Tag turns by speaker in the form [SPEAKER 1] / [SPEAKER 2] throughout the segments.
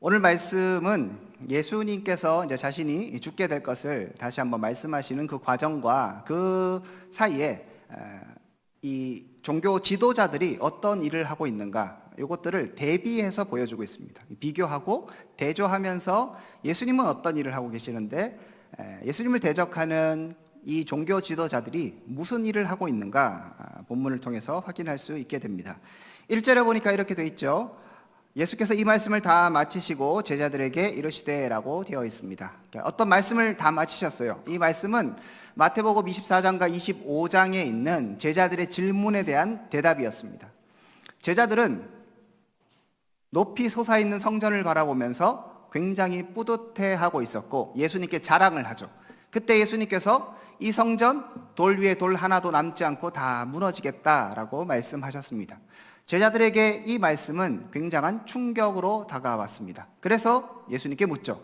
[SPEAKER 1] 오늘 말씀은 예수님께서 이제 자신이 죽게 될 것을 다시 한번 말씀하시는 그 과정과 그 사이에 이 종교 지도자들이 어떤 일을 하고 있는가, 이것들을 대비해서 보여주고 있습니다. 비교하고 대조하면서 예수님은 어떤 일을 하고 계시는데 예수님을 대적하는 이 종교 지도자들이 무슨 일을 하고 있는가 본문을 통해서 확인할 수 있게 됩니다. 1절에 보니까 이렇게 되어 있죠. 예수께서 이 말씀을 다 마치시고 제자들에게 이르시되라고 되어 있습니다. 어떤 말씀을 다 마치셨어요. 이 말씀은 마태복음 24장과 25장에 있는 제자들의 질문에 대한 대답이었습니다. 제자들은 높이 솟아있는 성전을 바라보면서 굉장히 뿌듯해하고 있었고 예수님께 자랑을 하죠. 그때 예수님께서 이 성전 돌 위에 돌 하나도 남지 않고 다 무너지겠다라고 말씀하셨습니다. 제자들에게 이 말씀은 굉장한 충격으로 다가왔습니다. 그래서 예수님께 묻죠.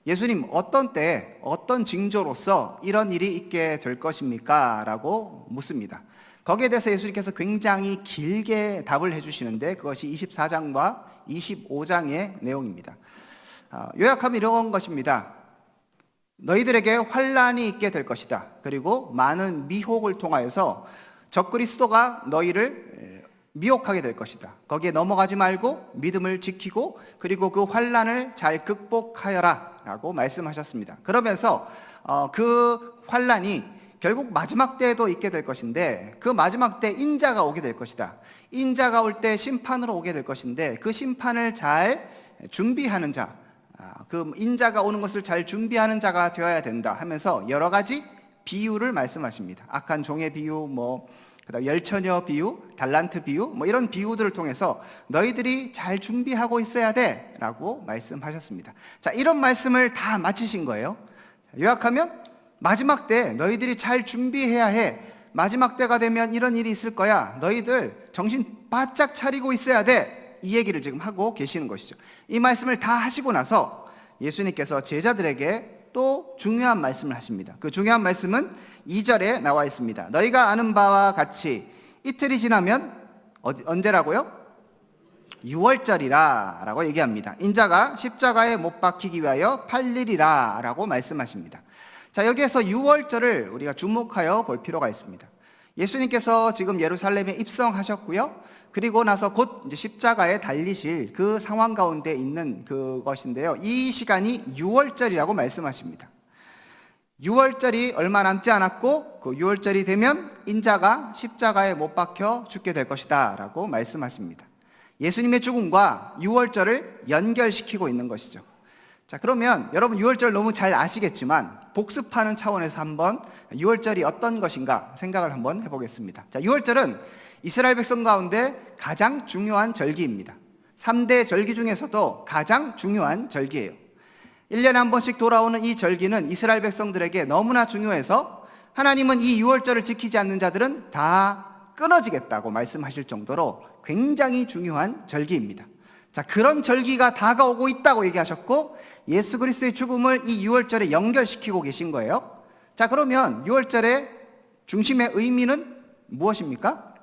[SPEAKER 1] 예수님, 어떤 때에 어떤 징조로서 이런 일이 있게 될 것입니까? 라고 묻습니다. 거기에 대해서 예수님께서 굉장히 길게 답을 해주시는데 그것이 24장과 25장의 내용입니다. 요약하면 이런 것입니다. 너희들에게 환난이 있게 될 것이다. 그리고 많은 미혹을 통하여서 적그리스도가 너희를 미혹하게 될 것이다. 거기에 넘어가지 말고 믿음을 지키고 그리고 그 환난을 잘 극복하여라 라고 말씀하셨습니다. 그러면서 그 환난이 결국 마지막 때에도 있게 될 것인데 그 마지막 때 인자가 오게 될 것이다. 인자가 올 때 심판으로 오게 될 것인데 그 심판을 잘 준비하는 자, 그 인자가 오는 것을 잘 준비하는 자가 되어야 된다 하면서 여러 가지 비유를 말씀하십니다. 악한 종의 비유, 그다음 열처녀 비유, 달란트 비유, 이런 비유들을 통해서 너희들이 잘 준비하고 있어야 돼라고 말씀하셨습니다. 자, 이런 말씀을 다 마치신 거예요. 요약하면 마지막 때 너희들이 잘 준비해야 해. 마지막 때가 되면 이런 일이 있을 거야. 너희들 정신 바짝 차리고 있어야 돼. 이 얘기를 지금 하고 계시는 것이죠. 이 말씀을 다 하시고 나서 예수님께서 제자들에게 또 중요한 말씀을 하십니다. 그 중요한 말씀은 2절에 나와 있습니다. 너희가 아는 바와 같이 이틀이 지나면 언제라고요? 6월절이라 라고 얘기합니다. 인자가 십자가에 못 박히기 위하여 팔리리라 라고 말씀하십니다. 자, 여기에서 6월절을 우리가 주목하여 볼 필요가 있습니다. 예수님께서 지금 예루살렘에 입성하셨고요. 그리고 나서 곧 이제 십자가에 달리실 그 상황 가운데 있는 그것인데요. 이 시간이 6월절이라고 말씀하십니다. 6월절이 얼마 남지 않았고 그 6월절이 되면 인자가 십자가에 못 박혀 죽게 될 것이다 라고 말씀하십니다. 예수님의 죽음과 6월절을 연결시키고 있는 것이죠. 자, 그러면 여러분 6월절 너무 잘 아시겠지만 복습하는 차원에서 한번 6월절이 어떤 것인가 생각을 한번 해보겠습니다. 자, 6월절은 이스라엘 백성 가운데 가장 중요한 절기입니다. 3대 절기 중에서도 가장 중요한 절기예요. 1년에 한 번씩 돌아오는 이 절기는 이스라엘 백성들에게 너무나 중요해서 하나님은 이 6월절을 지키지 않는 자들은 다 끊어지겠다고 말씀하실 정도로 굉장히 중요한 절기입니다. 자, 그런 절기가 다가오고 있다고 얘기하셨고 예수 그리스도의 죽음을 이 6월절에 연결시키고 계신 거예요. 자, 그러면 6월절의 중심의 의미는 무엇입니까?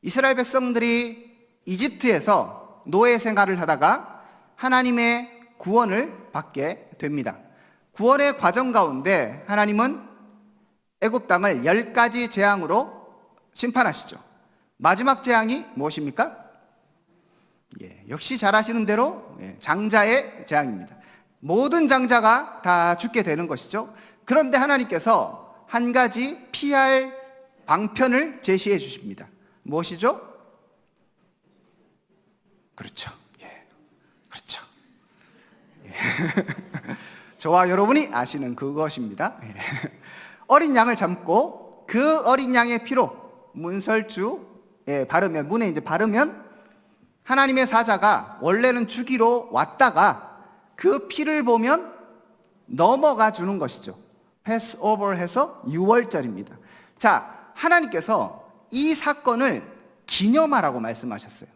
[SPEAKER 1] 이스라엘 백성들이 이집트에서 노예 생활을 하다가 하나님의 구원을 받게 됩니다. 구원의 과정 가운데 하나님은 애굽 땅을 10가지 재앙으로 심판하시죠. 마지막 재앙이 무엇입니까? 역시 잘 아시는 대로 장자의 재앙입니다. 모든 장자가 다 죽게 되는 것이죠. 그런데 하나님께서 한 가지 피할 방편을 제시해 주십니다. 무엇이죠? 그렇죠. 그렇죠. 저와 여러분이 아시는 그것입니다. 어린 양을 잡고 그 어린 양의 피로 문설주에 바르면, 문에 이제 바르면 하나님의 사자가 원래는 죽이러 왔다가 그 피를 보면 넘어가 주는 것이죠. 패스오버 해서 6월절입니다. 자, 하나님께서 이 사건을 기념하라고 말씀하셨어요.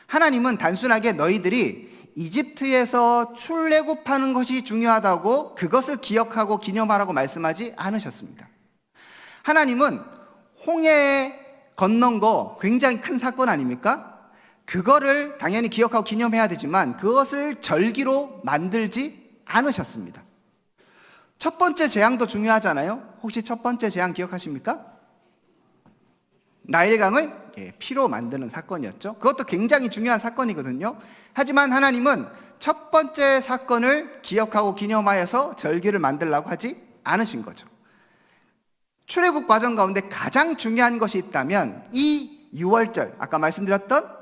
[SPEAKER 1] 하나님은 단순하게 너희들이 이집트에서 출애굽하는 것이 중요하다고 그것을 기억하고 기념하라고 말씀하지 않으셨습니다. 하나님은 홍해 건넌 거 굉장히 큰 사건 아닙니까? 그거를 당연히 기억하고 기념해야 되지만 그것을 절기로 만들지 않으셨습니다. 첫 번째 재앙도 중요하잖아요. 혹시 첫 번째 재앙 기억하십니까? 나일강을 피로 만드는 사건이었죠. 그것도 굉장히 중요한 사건이거든요. 하지만 하나님은 첫 번째 사건을 기억하고 기념하여서 절기를 만들라고 하지 않으신 거죠. 출애굽 과정 가운데 가장 중요한 것이 있다면 이 유월절, 아까 말씀드렸던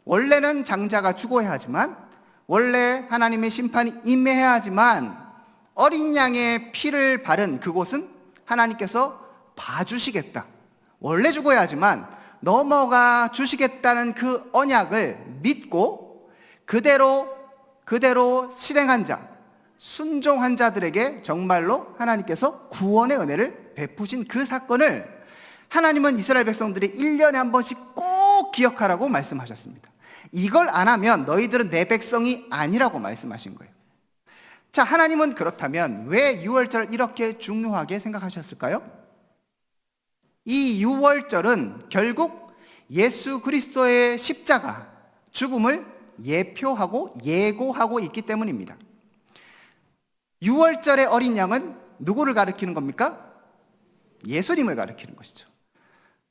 [SPEAKER 1] 원래는 장자가 죽어야 하지만, 원래 하나님의 심판이 임해야 하지만 어린 양의 피를 바른 그곳은 하나님께서 봐주시겠다, 원래 죽어야 하지만 넘어가 주시겠다는 그 언약을 믿고 그대로 실행한 자, 순종한 자들에게 정말로 하나님께서 구원의 은혜를 베푸신 그 사건을 하나님은 이스라엘 백성들이 1년에 한 번씩 꼭 기억하라고 말씀하셨습니다. 이걸 안 하면 너희들은 내 백성이 아니라고 말씀하신 거예요. 자, 하나님은 그렇다면 왜 유월절을 이렇게 중요하게 생각하셨을까요? 이 유월절은 결국 예수 그리스도의 십자가, 죽음을 예표하고 예고하고 있기 때문입니다. 유월절의 어린 양은 누구를 가리키는 겁니까? 예수님을 가리키는 것이죠.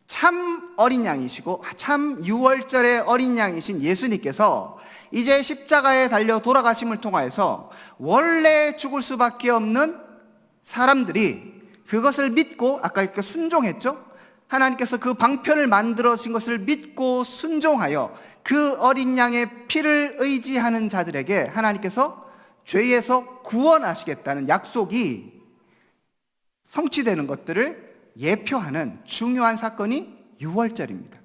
[SPEAKER 1] 참 어린 양이시고 참 유월절의 어린 양이신 예수님께서 이제 십자가에 달려 돌아가심을 통하여서 원래 죽을 수밖에 없는 사람들이 그것을 믿고, 아까 이렇게 순종했죠? 하나님께서 그 방편을 만들어진 것을 믿고 순종하여 그 어린 양의 피를 의지하는 자들에게 하나님께서 죄에서 구원하시겠다는 약속이 성취되는 것들을 예표하는 중요한 사건이 유월절입니다.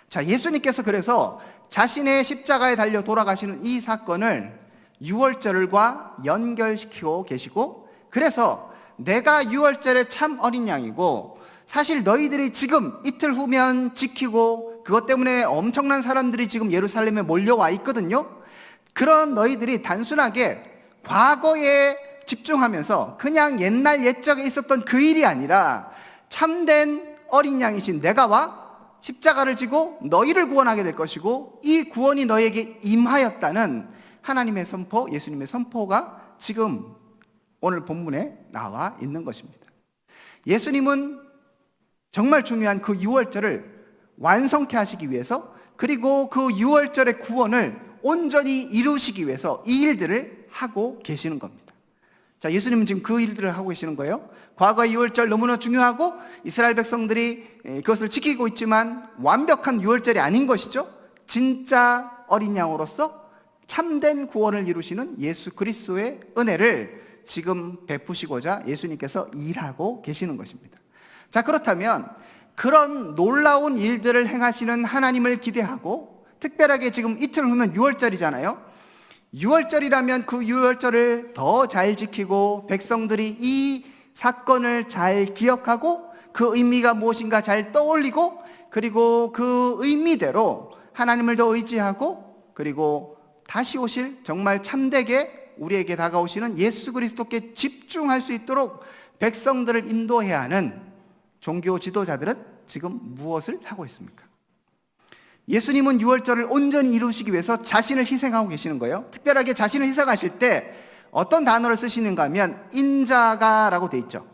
[SPEAKER 1] 자, 예수님께서 그래서 자신의 십자가에 달려 돌아가시는 이 사건을 유월절과 연결시키고 계시고, 그래서 내가 유월절의 참 어린 양이고, 사실 너희들이 지금 이틀 후면 지키고 그것 때문에 엄청난 사람들이 지금 예루살렘에 몰려와 있거든요. 그런 너희들이 단순하게 과거에 집중하면서 그냥 옛날 옛적에 있었던 그 일이 아니라 참된 어린 양이신 내가 와 십자가를 지고 너희를 구원하게 될 것이고, 이 구원이 너에게 임하였다는 하나님의 선포, 예수님의 선포가 지금 오늘 본문에 나와 있는 것입니다. 예수님은 정말 중요한 그 유월절을 완성케 하시기 위해서, 그리고 그 유월절의 구원을 온전히 이루시기 위해서 이 일들을 하고 계시는 겁니다. 자, 예수님은 지금 그 일들을 하고 계시는 거예요. 과거의 유월절 너무나 중요하고 이스라엘 백성들이 그것을 지키고 있지만 완벽한 유월절이 아닌 것이죠. 진짜 어린 양으로서 참된 구원을 이루시는 예수 그리스도의 은혜를 지금 베푸시고자 예수님께서 일하고 계시는 것입니다. 자, 그렇다면 그런 놀라운 일들을 행하시는 하나님을 기대하고, 특별하게 지금 이틀 후면 유월절이잖아요. 유월절이라면 그 유월절을 더 잘 지키고 백성들이 이 사건을 잘 기억하고 그 의미가 무엇인가 잘 떠올리고, 그리고 그 의미대로 하나님을 더 의지하고, 그리고 다시 오실 정말 참되게 우리에게 다가오시는 예수 그리스도께 집중할 수 있도록 백성들을 인도해야 하는 종교 지도자들은 지금 무엇을 하고 있습니까? 예수님은 유월절을 온전히 이루시기 위해서 자신을 희생하고 계시는 거예요. 특별하게 자신을 희생하실 때 어떤 단어를 쓰시는가 하면 인자가라고 돼 있죠.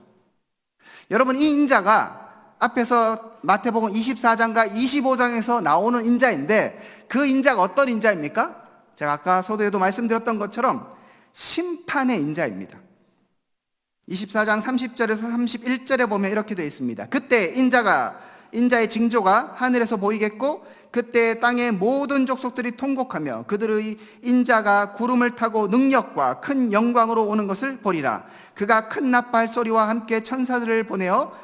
[SPEAKER 1] 여러분, 이 인자가 앞에서 마태복음 24장과 25장에서 나오는 인자인데, 그 인자가 어떤 인자입니까? 제가 아까 서두에도 말씀드렸던 것처럼 심판의 인자입니다. 24장 30절에서 31절에 보면 이렇게 되어 있습니다. 그때 인자의 징조가 하늘에서 보이겠고, 그때 땅의 모든 족속들이 통곡하며 그들의 인자가 구름을 타고 능력과 큰 영광으로 오는 것을 보리라. 그가 큰 나팔 소리와 함께 천사들을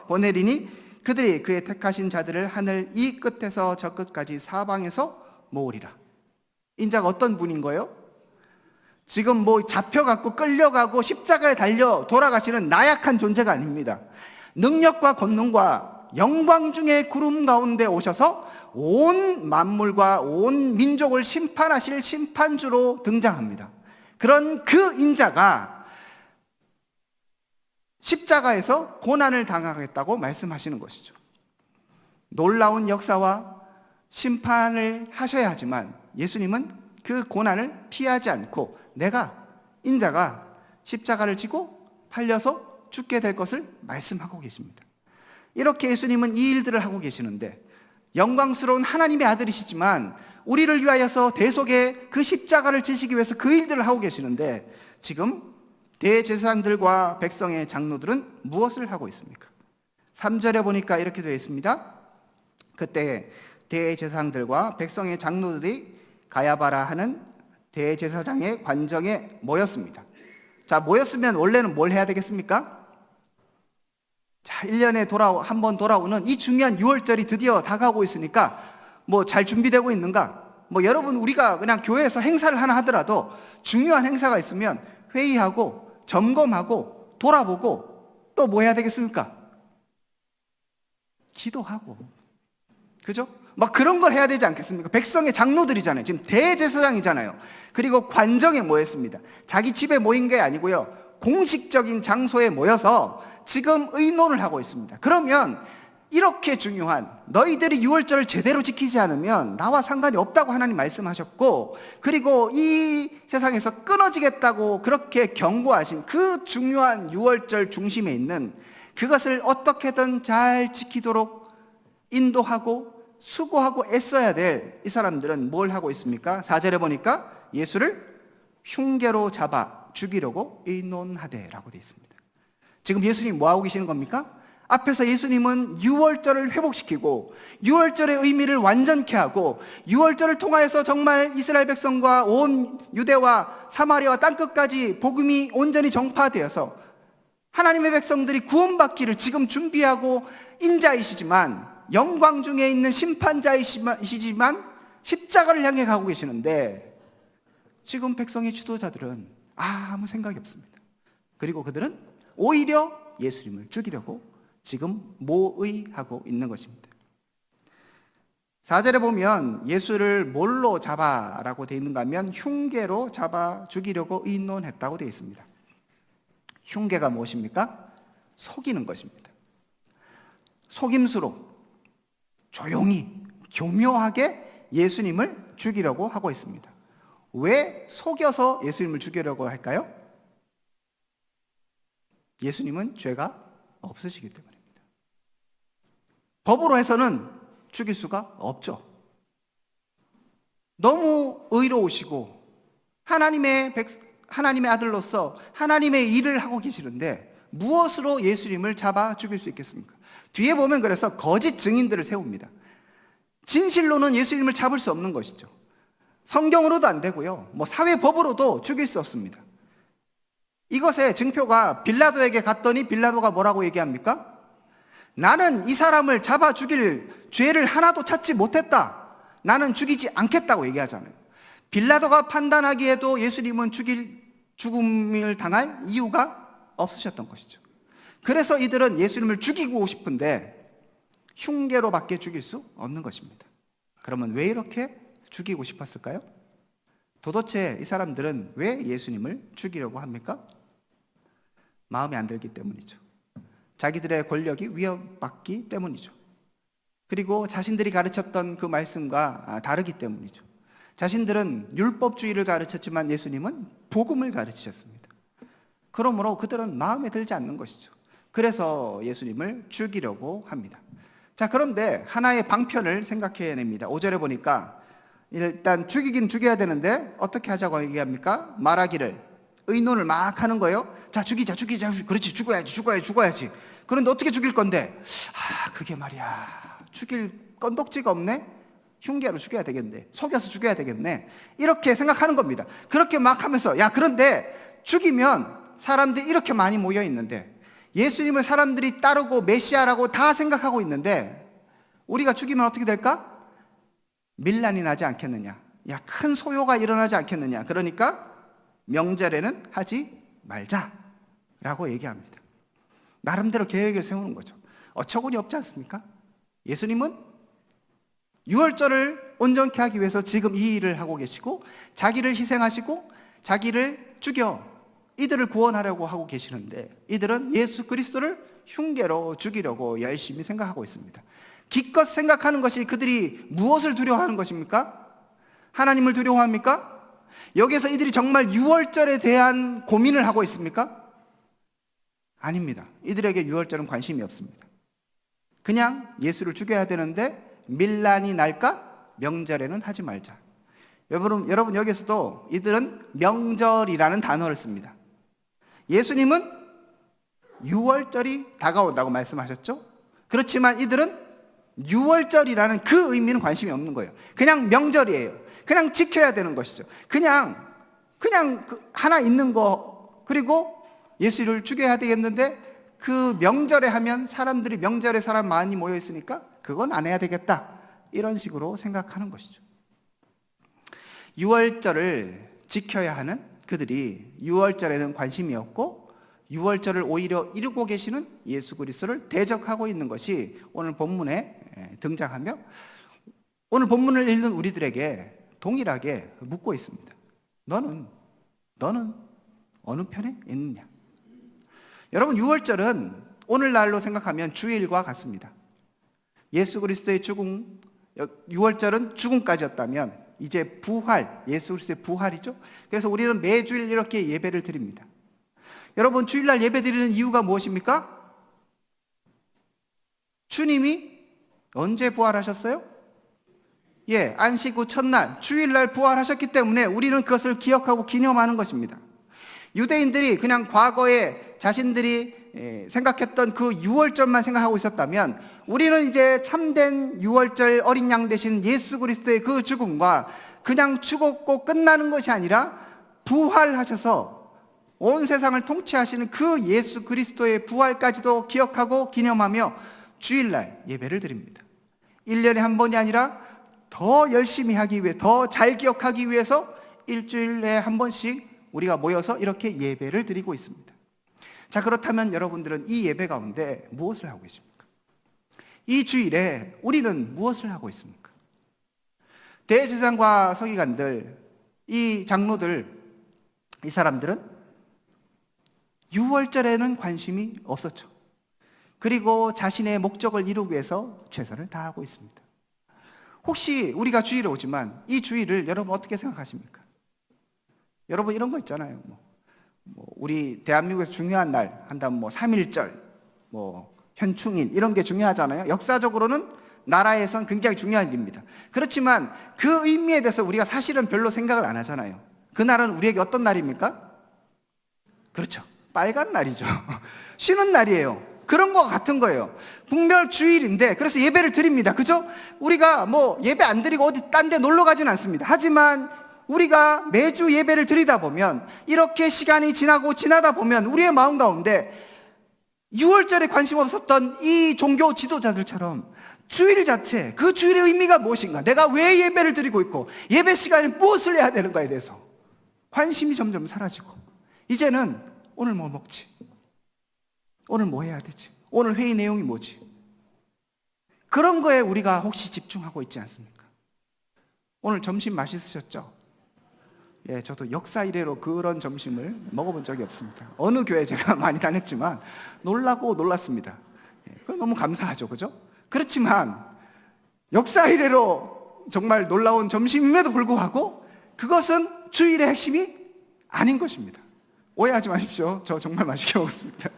[SPEAKER 1] 보내리니 그들이 그의 택하신 자들을 하늘 이 끝에서 저 끝까지 사방에서 모으리라. 인자가 어떤 분인 거예요? 지금 뭐 잡혀갖고 끌려가고 십자가에 달려 돌아가시는 나약한 존재가 아닙니다. 능력과 권능과 영광 중에 구름 가운데 오셔서 온 만물과 온 민족을 심판하실 심판주로 등장합니다. 그런 그 인자가 십자가에서 고난을 당하겠다고 말씀하시는 것이죠. 놀라운 역사와 심판을 하셔야 하지만 예수님은 그 고난을 피하지 않고 내가 인자가 십자가를 지고 팔려서 죽게 될 것을 말씀하고 계십니다. 이렇게 예수님은 이 일들을 하고 계시는데 영광스러운 하나님의 아들이시지만 우리를 위하여서 대속의 그 십자가를 지시기 위해서 그 일들을 하고 계시는데 지금 대제사장들과 백성의 장로들은 무엇을 하고 있습니까? 3절에 보니까 이렇게 되어 있습니다. 그때 대제사장들과 백성의 장로들이 가야바라 하는 대제사장의 관정에 모였습니다. 자, 모였으면 원래는 뭘 해야 되겠습니까? 자, 1년에 한 번 돌아오는 이 중요한 6월절이 드디어 다가오고 있으니까 뭐 잘 준비되고 있는가? 뭐 여러분, 우리가 그냥 교회에서 행사를 하나 하더라도 중요한 행사가 있으면 회의하고 점검하고 돌아보고 또 뭐 해야 되겠습니까? 기도하고, 그죠? 막 그런 걸 해야 되지 않겠습니까? 백성의 장로들이잖아요. 지금 대제사장이잖아요. 그리고 관정에 모였습니다. 자기 집에 모인 게 아니고요, 공식적인 장소에 모여서 지금 의논을 하고 있습니다. 그러면 이렇게 중요한, 너희들이 6월절을 제대로 지키지 않으면 나와 상관이 없다고 하나님 말씀하셨고, 그리고 이 세상에서 끊어지겠다고 그렇게 경고하신 그 중요한 6월절 중심에 있는 그것을 어떻게든 잘 지키도록 인도하고 수고하고 애써야 될 이 사람들은 뭘 하고 있습니까? 4절에 보니까 예수를 흉계로 잡아 죽이려고 의논하되라고 되어 있습니다. 지금 예수님 뭐 하고 계시는 겁니까? 앞에서 예수님은 6월절을 회복시키고 6월절의 의미를 완전케 하고 6월절을 통하여서 정말 이스라엘 백성과 온 유대와 사마리아와 땅끝까지 복음이 온전히 정파되어서 하나님의 백성들이 구원받기를 지금 준비하고 인자이시지만, 영광 중에 있는 심판자이시지만 십자가를 향해 가고 계시는데 지금 백성의 지도자들은 아무 생각이 없습니다. 그리고 그들은 오히려 예수님을 죽이려고 지금 모의하고 있는 것입니다. 4절에 보면 예수를 뭘로 잡아라고 되어 있는가 하면 흉계로 잡아 죽이려고 의논했다고 되어 있습니다. 흉계가 무엇입니까? 속이는 것입니다. 속임수로 조용히 교묘하게 예수님을 죽이려고 하고 있습니다. 왜 속여서 예수님을 죽이려고 할까요? 예수님은 죄가 없으시기 때문입니다. 법으로 해서는 죽일 수가 없죠. 너무 의로우시고 하나님의 아들로서 하나님의 일을 하고 계시는데 무엇으로 예수님을 잡아 죽일 수 있겠습니까? 뒤에 보면 그래서 거짓 증인들을 세웁니다. 진실로는 예수님을 잡을 수 없는 것이죠. 성경으로도 안 되고요, 뭐 사회법으로도 죽일 수 없습니다. 이것의 증표가 빌라도에게 갔더니 빌라도가 뭐라고 얘기합니까? 나는 이 사람을 잡아 죽일 죄를 하나도 찾지 못했다. 나는 죽이지 않겠다고 얘기하잖아요. 빌라도가 판단하기에도 예수님은 죽음을 당할 이유가 없으셨던 것이죠. 그래서 이들은 예수님을 죽이고 싶은데 흉계로밖에 죽일 수 없는 것입니다. 그러면 왜 이렇게 죽이고 싶었을까요? 도대체 이 사람들은 왜 예수님을 죽이려고 합니까? 마음에 안 들기 때문이죠. 자기들의 권력이 위협받기 때문이죠. 그리고 자신들이 가르쳤던 그 말씀과 다르기 때문이죠. 자신들은 율법주의를 가르쳤지만 예수님은 복음을 가르치셨습니다. 그러므로 그들은 마음에 들지 않는 것이죠. 그래서 예수님을 죽이려고 합니다. 자, 그런데 하나의 방편을 생각해냅니다. 5절에 보니까 일단 죽이긴 죽여야 되는데 어떻게 하자고 얘기합니까? 말하기를, 의논을 막 하는 거예요. 자, 죽이자. 그렇지, 죽어야지. 그런데 어떻게 죽일 건데? 그게 말이야, 죽일 건덕지가 없네? 흉계로 죽여야 되겠네. 속여서 죽여야 되겠네. 이렇게 생각하는 겁니다. 그렇게 막 하면서, 그런데 죽이면 사람들이 이렇게 많이 모여 있는데, 예수님을 사람들이 따르고 메시아라고 다 생각하고 있는데 우리가 죽이면 어떻게 될까? 밀란이 나지 않겠느냐, 큰 소요가 일어나지 않겠느냐. 그러니까 명절에는 하지 말자라고 얘기합니다. 나름대로 계획을 세우는 거죠. 어처구니 없지 않습니까? 예수님은 6월절을 온전케 하기 위해서 지금 이 일을 하고 계시고, 자기를 희생하시고 자기를 죽여 이들을 구원하려고 하고 계시는데, 이들은 예수 그리스도를 흉계로 죽이려고 열심히 생각하고 있습니다. 기껏 생각하는 것이 그들이 무엇을 두려워하는 것입니까? 하나님을 두려워합니까? 여기서 이들이 정말 유월절에 대한 고민을 하고 있습니까? 아닙니다. 이들에게 유월절은 관심이 없습니다. 그냥 예수를 죽여야 되는데 밀란이 날까? 명절에는 하지 말자. 여러분 여기서도 이들은 명절이라는 단어를 씁니다. 예수님은 유월절이 다가온다고 말씀하셨죠? 그렇지만 이들은 유월절이라는 그 의미는 관심이 없는 거예요. 그냥 명절이에요. 그냥 지켜야 되는 것이죠. 그냥 하나 있는 거, 그리고 예수를 죽여야 되겠는데 그 명절에 하면 사람들이, 명절에 사람 많이 모여 있으니까 그건 안 해야 되겠다, 이런 식으로 생각하는 것이죠. 유월절을 지켜야 하는 그들이 유월절에는 관심이 없고 유월절을 오히려 이루고 계시는 예수 그리스도를 대적하고 있는 것이 오늘 본문에 등장하며, 오늘 본문을 읽는 우리들에게 동일하게 묻고 있습니다. 너는 어느 편에 있느냐? 여러분, 유월절은 오늘날로 생각하면 주일과 같습니다. 예수 그리스도의 죽음, 유월절은 죽음까지였다면 이제 부활, 예수 그리스도의 부활이죠. 그래서 우리는 매주일 이렇게 예배를 드립니다. 여러분, 주일날 예배 드리는 이유가 무엇입니까? 주님이 언제 부활하셨어요? 안식 후 첫날 주일날 부활하셨기 때문에 우리는 그것을 기억하고 기념하는 것입니다. 유대인들이 그냥 과거에 자신들이 생각했던 그 유월절만 생각하고 있었다면, 우리는 이제 참된 유월절 어린 양 되신 예수 그리스도의 그 죽음과 그냥 죽었고 끝나는 것이 아니라 부활하셔서 온 세상을 통치하시는 그 예수 그리스도의 부활까지도 기억하고 기념하며 주일날 예배를 드립니다. 1년에 한 번이 아니라 더 열심히 하기 위해, 더 잘 기억하기 위해서 일주일에 한 번씩 우리가 모여서 이렇게 예배를 드리고 있습니다. 자, 그렇다면 여러분들은 이 예배 가운데 무엇을 하고 계십니까? 이 주일에 우리는 무엇을 하고 있습니까? 대제사장과 서기관들, 이 장로들, 이 사람들은 유월절에는 관심이 없었죠. 그리고 자신의 목적을 이루기 위해서 최선을 다하고 있습니다. 혹시 우리가 주일에 오지만 이 주일을 여러분 어떻게 생각하십니까? 여러분, 이런 거 있잖아요. 우리 대한민국에서 중요한 날 한다면 3.1절, 현충일, 이런 게 중요하잖아요. 역사적으로는 나라에선 굉장히 중요한 일입니다. 그렇지만 그 의미에 대해서 우리가 사실은 별로 생각을 안 하잖아요. 그날은 우리에게 어떤 날입니까? 그렇죠, 빨간 날이죠. 쉬는 날이에요. 그런 거 같은 거예요. 분별 주일인데 그래서 예배를 드립니다. 그죠? 우리가 예배 안 드리고 어디 딴 데 놀러 가진 않습니다. 하지만 우리가 매주 예배를 드리다 보면, 이렇게 시간이 지나다 보면 우리의 마음 가운데 유월절에 관심 없었던 이 종교 지도자들처럼 주일 자체, 그 주일의 의미가 무엇인가, 내가 왜 예배를 드리고 있고 예배 시간에 무엇을 해야 되는가에 대해서 관심이 점점 사라지고, 이제는 오늘 뭐 먹지? 오늘 뭐 해야 되지? 오늘 회의 내용이 뭐지? 그런 거에 우리가 혹시 집중하고 있지 않습니까? 오늘 점심 맛있으셨죠? 저도 역사 이래로 그런 점심을 먹어본 적이 없습니다. 어느 교회 제가 많이 다녔지만 놀랐습니다. 그건 너무 감사하죠, 그죠? 그렇지만 역사 이래로 정말 놀라운 점심임에도 불구하고 그것은 주일의 핵심이 아닌 것입니다. 오해하지 마십시오. 저 정말 맛있게 먹었습니다.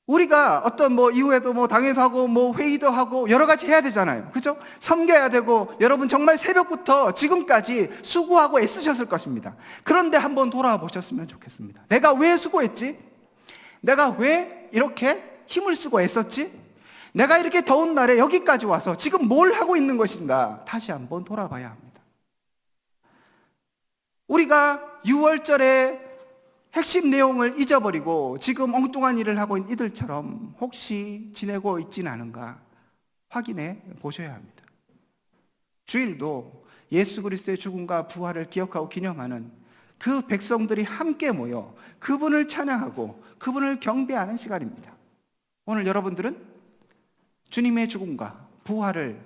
[SPEAKER 1] 우리가 어떤 이후에도 당회도 하고 회의도 하고 여러 가지 해야 되잖아요. 그죠? 섬겨야 되고, 여러분 정말 새벽부터 지금까지 수고하고 애쓰셨을 것입니다. 그런데 한번 돌아보셨으면 좋겠습니다. 내가 왜 수고했지? 내가 왜 이렇게 힘을 쓰고 애썼지? 내가 이렇게 더운 날에 여기까지 와서 지금 뭘 하고 있는 것인가? 다시 한번 돌아봐야 합니다. 우리가 6월절에 핵심 내용을 잊어버리고 지금 엉뚱한 일을 하고 있는 이들처럼 혹시 지내고 있지는 않은가 확인해 보셔야 합니다. 주일도 예수 그리스도의 죽음과 부활을 기억하고 기념하는 그 백성들이 함께 모여 그분을 찬양하고 그분을 경배하는 시간입니다. 오늘 여러분들은 주님의 죽음과 부활을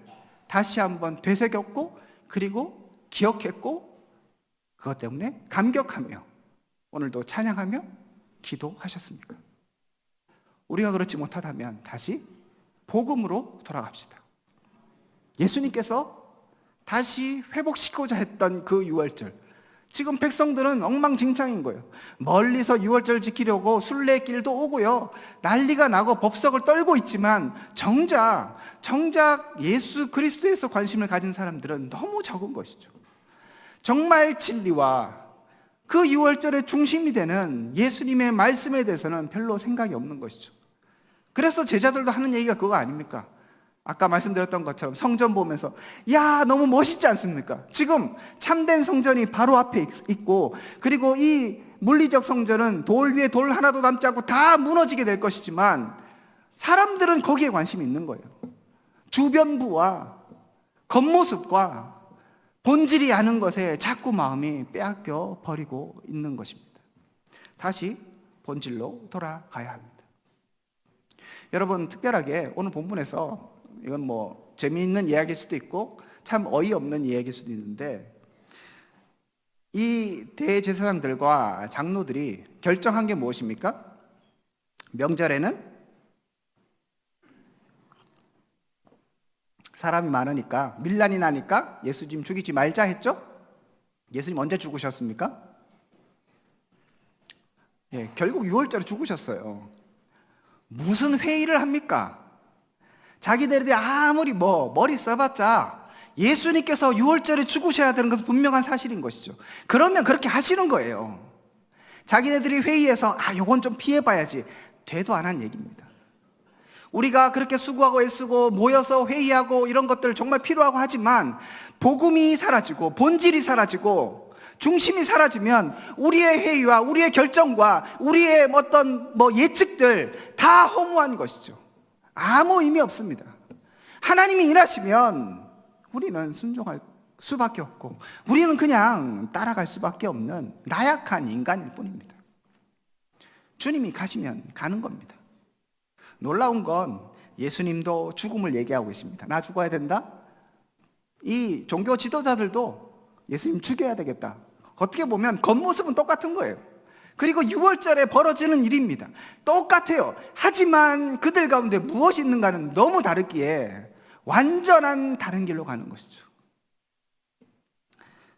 [SPEAKER 1] 다시 한번 되새겼고, 그리고 기억했고, 그것 때문에 감격하며 오늘도 찬양하며 기도하셨습니까? 우리가 그렇지 못하다면 다시 복음으로 돌아갑시다. 예수님께서 다시 회복시키고자 했던 그 유월절, 지금 백성들은 엉망진창인 거예요. 멀리서 유월절 지키려고 순례길도 오고요, 난리가 나고 법석을 떨고 있지만 정작 예수 그리스도에서 관심을 가진 사람들은 너무 적은 것이죠. 정말 진리와 그 유월절의 중심이 되는 예수님의 말씀에 대해서는 별로 생각이 없는 것이죠. 그래서 제자들도 하는 얘기가 그거 아닙니까? 아까 말씀드렸던 것처럼 성전 보면서 야, 너무 멋있지 않습니까? 지금 참된 성전이 바로 앞에 있고, 그리고 이 물리적 성전은 돌 위에 돌 하나도 남지 않고 다 무너지게 될 것이지만 사람들은 거기에 관심이 있는 거예요. 주변부와 겉모습과 본질이 아는 것에 자꾸 마음이 빼앗겨 버리고 있는 것입니다. 다시 본질로 돌아가야 합니다. 여러분, 특별하게 오늘 본문에서, 이건 뭐 재미있는 이야기일 수도 있고 참 어이없는 이야기일 수도 있는데, 이 대제사장들과 장로들이 결정한 게 무엇입니까? 명절에는 사람이 많으니까, 밀란이 나니까 예수님 죽이지 말자 했죠? 예수님 언제 죽으셨습니까? 결국 6월절에 죽으셨어요. 무슨 회의를 합니까? 자기들이 아무리 머리 써봤자 예수님께서 6월절에 죽으셔야 되는 것은 분명한 사실인 것이죠. 그러면 그렇게 하시는 거예요. 자기네들이 회의에서 요건 좀 피해봐야지, 되도 안 한 얘기입니다. 우리가 그렇게 수고하고 애쓰고 모여서 회의하고 이런 것들 정말 필요하고 하지만, 복음이 사라지고 본질이 사라지고 중심이 사라지면 우리의 회의와 우리의 결정과 우리의 어떤 예측들 다 허무한 것이죠. 아무 의미 없습니다. 하나님이 일하시면 우리는 순종할 수밖에 없고, 우리는 그냥 따라갈 수밖에 없는 나약한 인간일 뿐입니다. 주님이 가시면 가는 겁니다. 놀라운 건 예수님도 죽음을 얘기하고 있습니다. 나 죽어야 된다? 이 종교 지도자들도 예수님 죽여야 되겠다. 어떻게 보면 겉모습은 똑같은 거예요. 그리고 6월절에 벌어지는 일입니다. 똑같아요. 하지만 그들 가운데 무엇이 있는가는 너무 다르기에 완전한 다른 길로 가는 것이죠.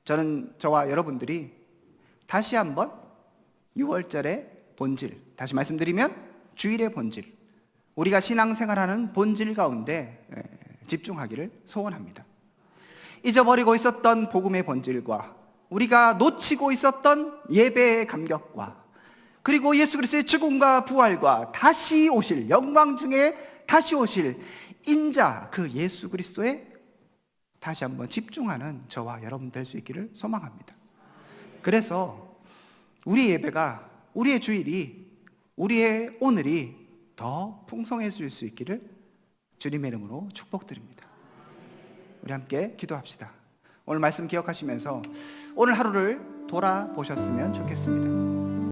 [SPEAKER 1] 저는 저와 여러분들이 다시 한번 6월절의 본질, 다시 말씀드리면 주일의 본질, 우리가 신앙생활하는 본질 가운데 집중하기를 소원합니다. 잊어버리고 있었던 복음의 본질과 우리가 놓치고 있었던 예배의 감격과, 그리고 예수 그리스도의 죽음과 부활과 다시 오실, 영광 중에 다시 오실 인자, 그 예수 그리스도에 다시 한번 집중하는 저와 여러분 될 수 있기를 소망합니다. 그래서 우리 예배가, 우리의 주일이, 우리의 오늘이 더 풍성해질 수 있기를 주님의 이름으로 축복드립니다. 우리 함께 기도합시다. 오늘 말씀 기억하시면서 오늘 하루를 돌아보셨으면 좋겠습니다.